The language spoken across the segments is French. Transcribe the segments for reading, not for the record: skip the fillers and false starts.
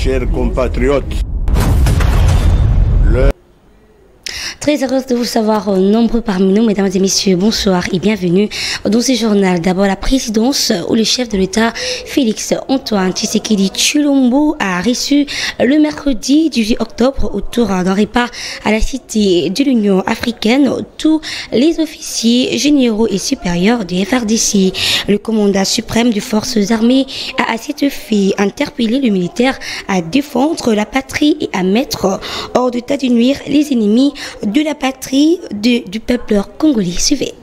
chers compatriotes. Très heureuse de vous savoir nombreux parmi nous, mesdames et messieurs, bonsoir et bienvenue dans ce journal. D'abord la présidence où le chef de l'État, Félix Antoine Tshisekedi Tshilombo, a reçu le mercredi 18 octobre autour d'un repas à la cité de l'Union africaine tous les officiers généraux et supérieurs du FRDC. Le commandant suprême des forces armées a à cet effet interpellé le militaire à défendre la patrie et à mettre hors d'état de nuire les ennemis de la patrie du peuple congolais. Suivez.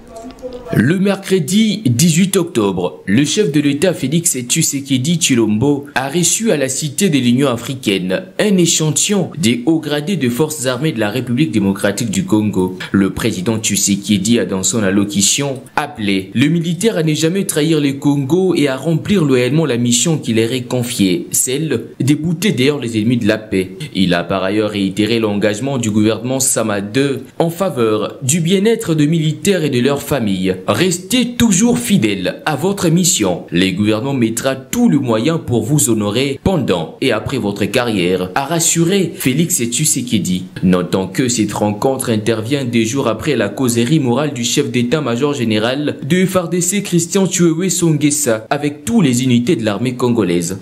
Le mercredi 18 octobre, le chef de l'État Félix Tshisekedi Tshilombo a reçu à la Cité de l'Union africaine un échantillon des hauts gradés de forces armées de la République démocratique du Congo. Le président Tshisekedi a dans son allocution appelé le militaire à ne jamais trahir le Congo et à remplir loyalement la mission qui leur est confiée, celle de bouter dehors les ennemis de la paix. Il a par ailleurs réitéré l'engagement du gouvernement Sama II en faveur du bien-être des militaires et de leurs familles. Restez toujours fidèles à votre mission. Le gouvernement mettra tous les moyens pour vous honorer pendant et après votre carrière, a rassuré Félix Tshisekedi. Notons que cette rencontre intervient des jours après la causerie morale du chef d'état-major général de FARDC Christian Tshwewe Songesa avec toutes les unités de l'armée congolaise.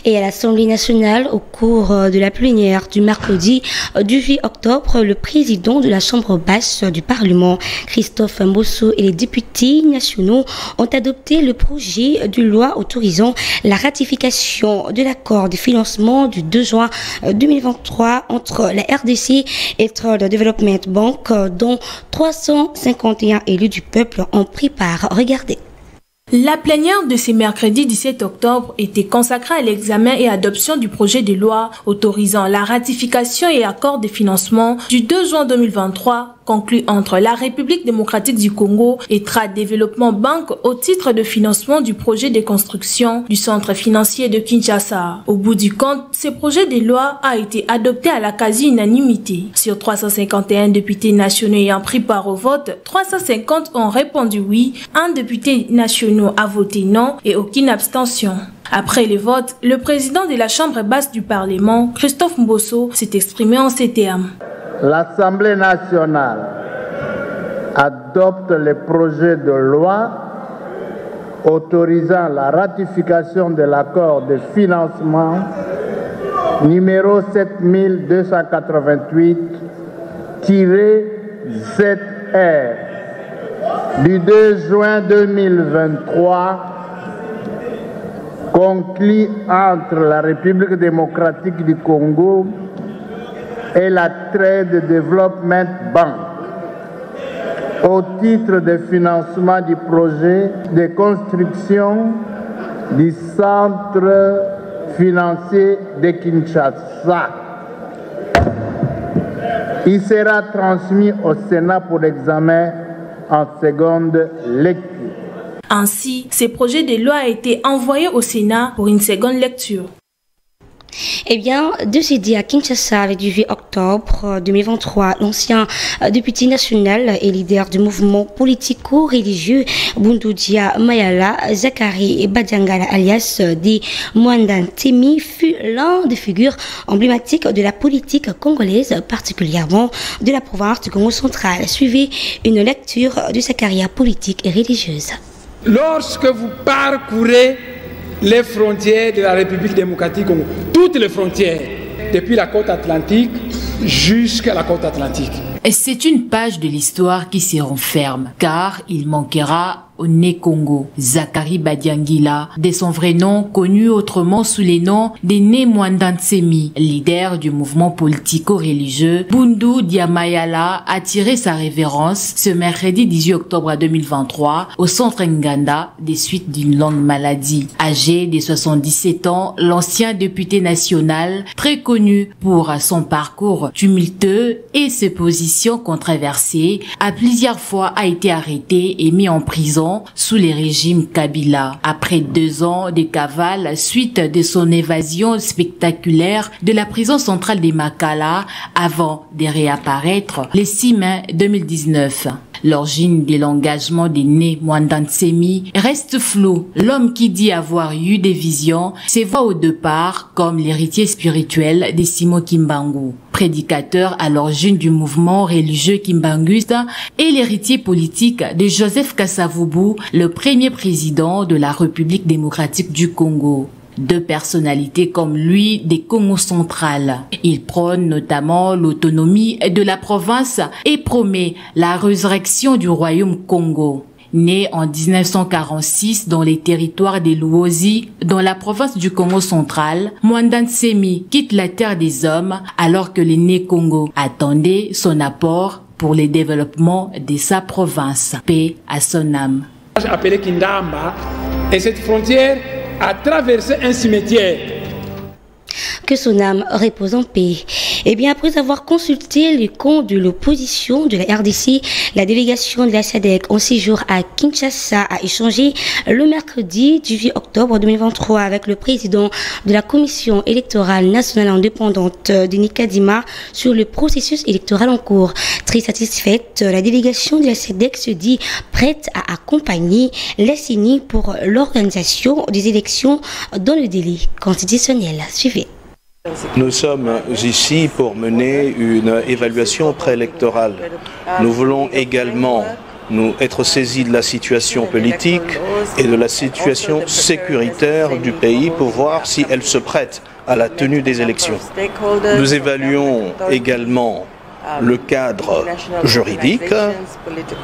Et à l'Assemblée nationale, au cours de la plénière du mercredi 18 octobre, le président de la Chambre basse du Parlement, Christophe Mbosso, et les députés nationaux ont adopté le projet de loi autorisant la ratification de l'accord de financement du 2 juin 2023 entre la RDC et Trade Development Bank, dont 351 élus du peuple ont pris part. Regardez. La plénière de ce mercredi 17 octobre était consacrée à l'examen et adoption du projet de loi autorisant la ratification et accord de financement du 2 juin 2023 conclu entre la République démocratique du Congo et Trade Development Bank au titre de financement du projet de construction du centre financier de Kinshasa. Au bout du compte, ce projet de loi a été adopté à la quasi-unanimité. Sur 351 députés nationaux ayant pris part au vote, 350 ont répondu oui, un député national a voté non et aucune abstention. Après les votes, le président de la Chambre basse du Parlement, Christophe Mbosso, s'est exprimé en ces termes. L'Assemblée nationale adopte le projet de loi autorisant la ratification de l'accord de financement numéro 7288-ZR du 2 juin 2023 conclu entre la République démocratique du Congo et la Trade Development Bank au titre de financement du projet de construction du centre financier de Kinshasa. Il sera transmis au Sénat pour examen en seconde lecture. Ainsi, ce projet de loi a été envoyé au Sénat pour une seconde lecture. Eh bien, de ce dit à Kinshasa, le 18 octobre 2023, l'ancien député national et leader du mouvement politico-religieux Bundudia Mayala, Zakari Badiangala alias Di Mwandan Temi, fut l'un des figures emblématiques de la politique congolaise, particulièrement de la province du Congo central. Suivez une lecture de sa carrière politique et religieuse. Lorsque vous parcourez les frontières de la République démocratique Congo, toutes les frontières, depuis la côte atlantique jusqu'à la côte atlantique. Et c'est une page de l'histoire qui se renferme, car il manquera au Né Congo, Zakari Badiangila, de son vrai nom connu autrement sous les noms de Né Mwandan Tsemi, leader du mouvement politico-religieux Bundu Diamayala, a tiré sa révérence ce mercredi 18 octobre 2023 au centre Nganda des suites d'une longue maladie. Âgé de 77 ans, l'ancien député national, très connu pour son parcours tumultueux et ses positions controversées, a plusieurs fois été arrêté et mis en prison sous les régimes Kabila. Après 2 ans de cavale suite de son évasion spectaculaire de la prison centrale de Makala avant de réapparaître le 6 mai 2019. L'origine de l'engagement de Né Mwandantsemi reste floue. L'homme qui dit avoir eu des visions se voit au départ comme l'héritier spirituel de Simon Kimbangu, prédicateur à l'origine du mouvement religieux kimbanguiste, et l'héritier politique de Joseph Kasavubu, le premier président de la République démocratique du Congo. Deux personnalités comme lui des Congo central. Il prône notamment l'autonomie de la province et promet la résurrection du royaume Congo. Né en 1946 dans les territoires des Luozi, dans la province du Congo central, Mwandantsemi quitte la terre des hommes alors que l'aîné Congo attendait son apport pour le développement de sa province. Paix à son âme. Appelé Kindamba, et cette frontière a traversé un cimetière. Que son âme repose en paix. Et bien, après avoir consulté les camps de l'opposition de la RDC, la délégation de la SADC en séjour à Kinshasa a échangé le mercredi 18 octobre 2023 avec le président de la Commission électorale nationale indépendante, Denis Kadima, sur le processus électoral en cours. Très satisfaite, la délégation de la SADC se dit prête à accompagner la CENI pour l'organisation des élections dans le délai constitutionnel. Suivez. Nous sommes ici pour mener une évaluation préélectorale. Nous voulons également être saisis de la situation politique et de la situation sécuritaire du pays pour voir si elle se prête à la tenue des élections. Nous évaluons également le cadre juridique,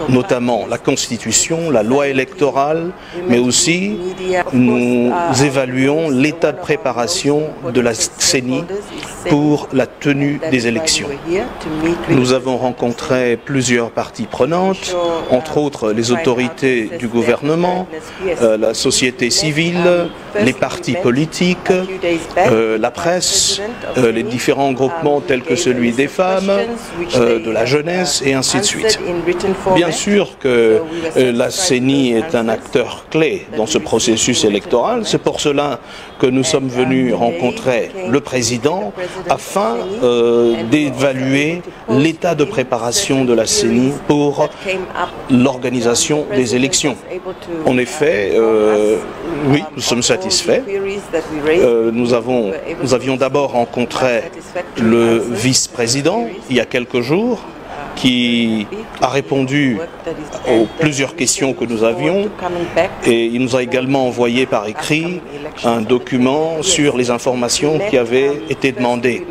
notamment la Constitution, la loi électorale, mais aussi nous évaluons l'état de préparation de la CENI pour la tenue des élections. Nous avons rencontré plusieurs parties prenantes, entre autres les autorités du gouvernement, la société civile, les partis politiques, la presse, les différents groupements tels que celui des femmes, de la jeunesse et ainsi de suite. Bien sûr que la CENI est un acteur clé dans ce processus électoral. C'est pour cela que nous sommes venus rencontrer le président afin d'évaluer l'état de préparation de la CENI pour l'organisation des élections. En effet, oui, nous sommes satisfaits. Nous avions d'abord rencontré le vice-président il y a quelques jours, qui a répondu aux plusieurs questions que nous avions, et il nous a également envoyé par écrit un document sur les informations qui avaient été demandées.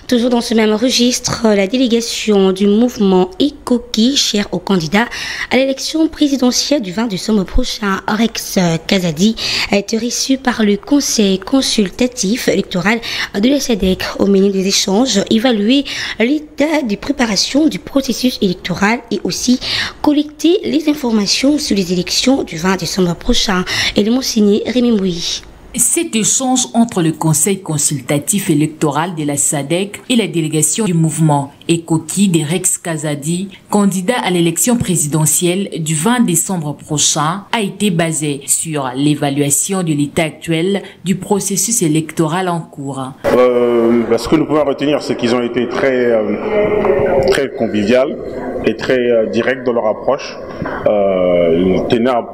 Toujours dans ce même registre, la délégation du mouvement Ikoki, cher au candidat à l'élection présidentielle du 20 décembre prochain, Rex Kazadi, a été reçu par le Conseil consultatif électoral de la SADC. Au menu des échanges, évaluer l'état de préparation du processus électoral et aussi collecter les informations sur les élections du 20 décembre prochain. Élément signé Rémi Mouy. Cet échange entre le Conseil consultatif électoral de la SADC et la délégation du mouvement Ekoki de Rex Kazadi, candidat à l'élection présidentielle du 20 décembre prochain, a été basé sur l'évaluation de l'état actuel du processus électoral en cours. Ce que nous pouvons retenir, c'est qu'ils ont été très conviviaux et très directs dans leur approche. Ils tenaient à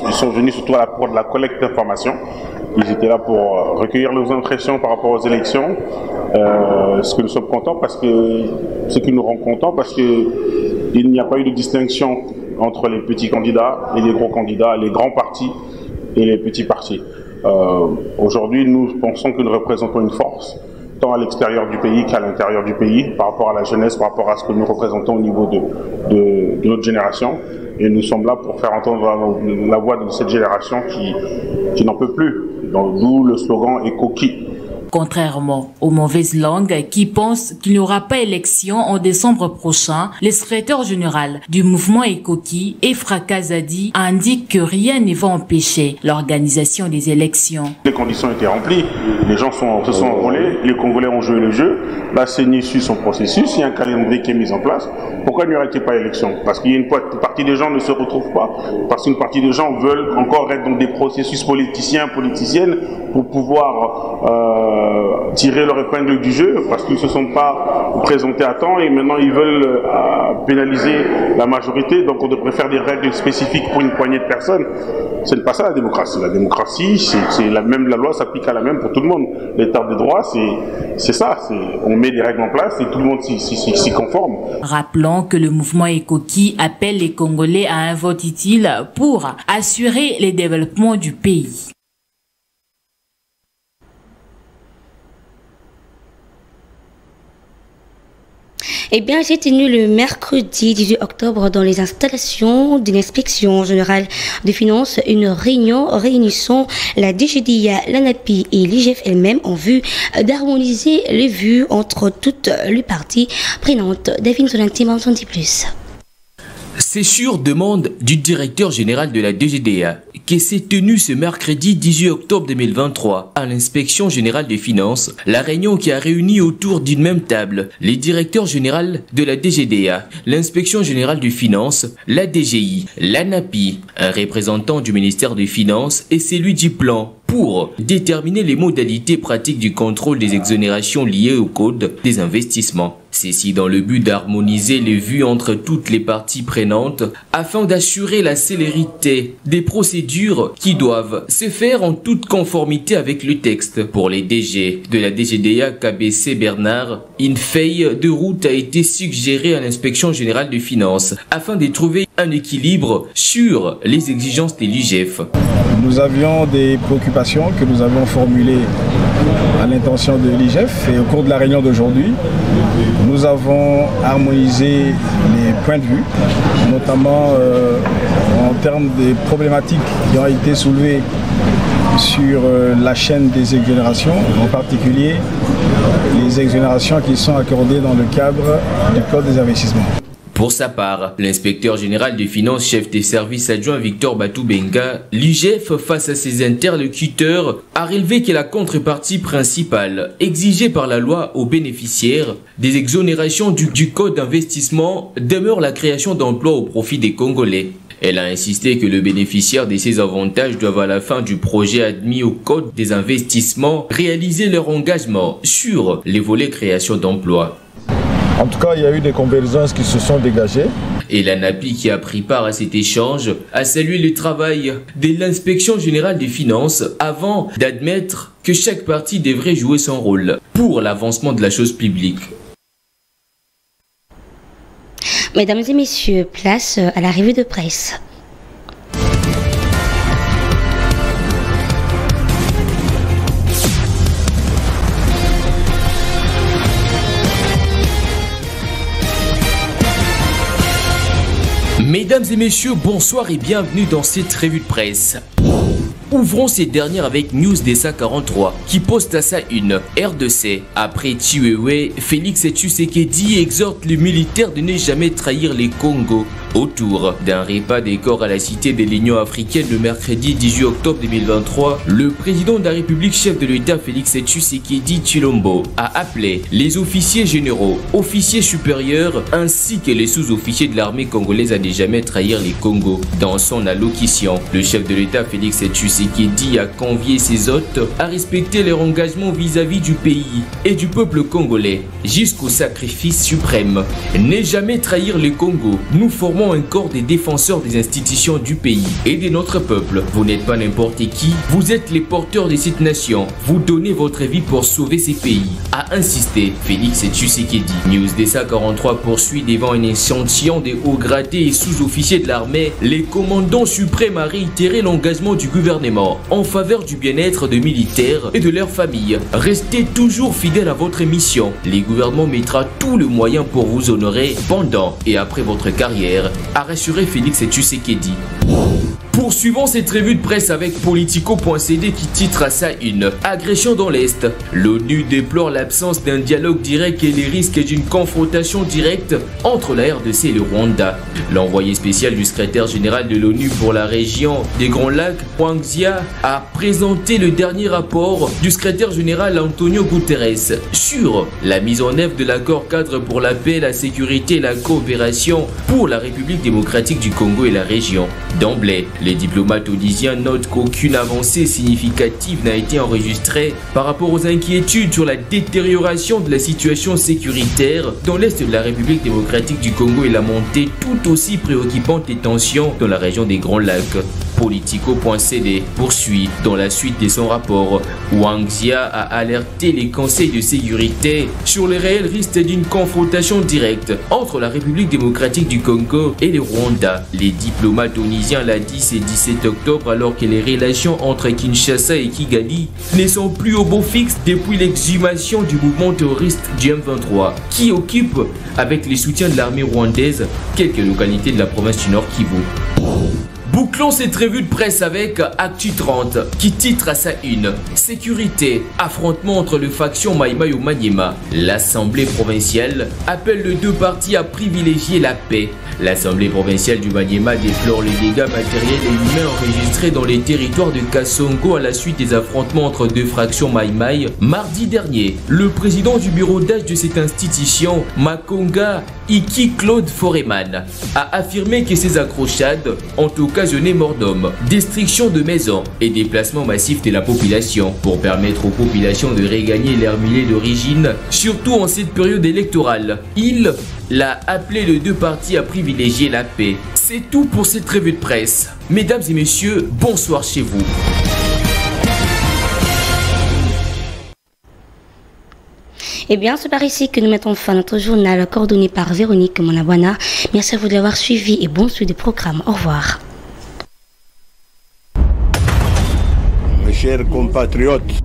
ils sont venus surtout pour la collecte d'informations. Ils étaient là pour recueillir nos impressions par rapport aux élections. Ce que nous sommes contents parce que il n'y a pas eu de distinction entre les petits candidats et les gros candidats, les grands partis et les petits partis. Aujourd'hui, nous pensons que nous représentons une force, tant à l'extérieur du pays qu'à l'intérieur du pays, par rapport à la jeunesse, par rapport à ce que nous représentons au niveau de notre génération. Et nous sommes là pour faire entendre la voix de cette génération qui n'en peut plus. D'où le slogan Ekoki. Contrairement aux mauvaises langues qui pensent qu'il n'y aura pas élection en décembre prochain, le secrétaire général du mouvement Ekoki, Efra Kazadi, indique que rien ne va empêcher l'organisation des élections. Les conditions étaient remplies, les gens se sont enrôlés, les Congolais ont joué le jeu, la CENI suit son processus, il y a un calendrier qui est mis en place. Pourquoi n'y aurait-il pas élection? Parce qu'il y a une partie des gens ne se retrouvent pas, parce qu'une partie des gens veulent encore être dans des processus politiciennes pour pouvoir tirer leur épingle du jeu parce qu'ils ne se sont pas présentés à temps et maintenant ils veulent pénaliser la majorité. Donc on devrait faire des règles spécifiques pour une poignée de personnes. Ce n'est pas ça la démocratie. La démocratie, même la loi s'applique à la même pour tout le monde. L'état de droit, c'est ça. On met des règles en place et tout le monde s'y conforme. Rappelons que le mouvement Ekoki appelle les Congolais à un vote utile pour assurer le développement du pays. Eh bien, j'ai tenu le mercredi 18 octobre dans les installations d'une inspection générale des finances une réunion réunissant la DGDIA, l'ANAPI et l'IGF elle-même en vue d'harmoniser les vues entre toutes les parties prenantes. David Solantime en dit plus. C'est sur demande du directeur général de la DGDA que s'est tenue ce mercredi 18 octobre 2023 à l'inspection générale des finances, la réunion qui a réuni autour d'une même table les directeurs généraux de la DGDA, l'inspection générale des finances, la DGI, l'ANAPI, un représentant du ministère des Finances et celui du plan pour déterminer les modalités pratiques du contrôle des exonérations liées au code des investissements. Ceci dans le but d'harmoniser les vues entre toutes les parties prenantes afin d'assurer la célérité des procédures qui doivent se faire en toute conformité avec le texte. Pour les DG de la DGDA KBC Bernard, une feuille de route a été suggérée à l'inspection générale des finances afin de trouver un équilibre sur les exigences de l'IGF. Nous avions des préoccupations que nous avons formulées à l'intention de l'IGF et au cours de la réunion d'aujourd'hui, nous avons harmonisé les points de vue, notamment en termes des problématiques qui ont été soulevées sur la chaîne des exonérations, en particulier les exonérations qui sont accordées dans le cadre du Code des investissements. Pour sa part, l'inspecteur général des finances, chef des services adjoint Victor Batoubenga, l'IGF face à ses interlocuteurs a relevé que la contrepartie principale exigée par la loi aux bénéficiaires des exonérations du code d'investissement demeure la création d'emplois au profit des Congolais. Elle a insisté que le bénéficiaire de ces avantages doivent à la fin du projet admis au code des investissements réaliser leur engagement sur les volets création d'emplois. En tout cas, il y a eu des convergences qui se sont dégagées. Et l'ANAPI qui a pris part à cet échange a salué le travail de l'inspection générale des finances avant d'admettre que chaque partie devrait jouer son rôle pour l'avancement de la chose publique. Mesdames et messieurs, place à la revue de presse. Mesdames et messieurs, bonsoir et bienvenue dans cette revue de presse. Ouvrons cette dernière avec News Dessa 43 qui poste à sa une RDC. Après Chiwewe, Félix Tshisekedi exhorte les militaires de ne jamais trahir les Congo. Autour d'un repas des corps à la Cité de l'Union africaine le mercredi 18 octobre 2023, le président de la République, chef de l'État Félix Tshisekedi Tshilombo, a appelé les officiers généraux, officiers supérieurs ainsi que les sous-officiers de l'armée congolaise à ne jamais trahir les Congo. Dans son allocution, le chef de l'État Félix Tshisekedi a convié ses hôtes à respecter leur engagement vis-à-vis du pays et du peuple congolais jusqu'au sacrifice suprême. Ne jamais trahir le Congo. Nous formons un corps des défenseurs des institutions du pays et de notre peuple. Vous n'êtes pas n'importe qui, vous êtes les porteurs de cette nation. Vous donnez votre vie pour sauver ces pays, a insisté Félix Tshisekedi. News Dessa 43 poursuit devant un échantillon de hauts gradés et sous-officiers de l'armée. Les commandants suprêmes a réitéré l'engagement du gouvernement en faveur du bien-être des militaires et de leurs familles. Restez toujours fidèles à votre mission. Le gouvernement mettra tout le moyen pour vous honorer pendant et après votre carrière, a rassuré Félix Tshisekedi. Poursuivons cette revue de presse avec Politico.cd qui titre à sa une agression dans l'Est. L'ONU déplore l'absence d'un dialogue direct et les risques d'une confrontation directe entre la RDC et le Rwanda. L'envoyé spécial du secrétaire général de l'ONU pour la région des Grands Lacs, Huang Xia, a présenté le dernier rapport du secrétaire général Antonio Guterres sur la mise en œuvre de l'accord cadre pour la paix, la sécurité et la coopération pour la République démocratique du Congo et la région. D'emblée, Les diplomates onisiens notent qu'aucune avancée significative n'a été enregistrée par rapport aux inquiétudes sur la détérioration de la situation sécuritaire dans l'est de la République démocratique du Congo et la montée tout aussi préoccupante des tensions dans la région des Grands Lacs. Politico.cd poursuit dans la suite de son rapport. Wang Jia a alerté les conseils de sécurité sur les réels risques d'une confrontation directe entre la République démocratique du Congo et le Rwanda. Les diplomates onisiens l'a dit ce 17 octobre alors que les relations entre Kinshasa et Kigali ne sont plus au beau fixe depuis l'exhumation du mouvement terroriste du M23 qui occupe, avec les soutiens de l'armée rwandaise, quelques localités de la province du Nord Kivu. Bouclons cette revue de presse avec Actu 30 qui titre à sa une « Sécurité, affrontement entre les factions Mai Mai ou Maniema ». L'Assemblée provinciale appelle les deux parties à privilégier la paix. L'Assemblée provinciale du Maniema déplore les dégâts matériels et humains enregistrés dans les territoires de Kasongo à la suite des affrontements entre deux fractions Mai Mai. Mardi dernier, le président du bureau d'âge de cette institution, Makonga Iki Claude Foreman, a affirmé que ces accrochades ont occasionné mort d'hommes, destruction de maisons et déplacement massif de la population pour permettre aux populations de regagner leur milieu d'origine, surtout en cette période électorale. Il l'a appelé les deux parties à privilégier la paix. C'est tout pour cette revue de presse. Mesdames et messieurs, bonsoir chez vous. Eh bien, c'est par ici que nous mettons fin à notre journal coordonné par Véronique Monabwana. Merci à vous de l'avoir suivi et bon suite du programme. Au revoir. Mes chers compatriotes,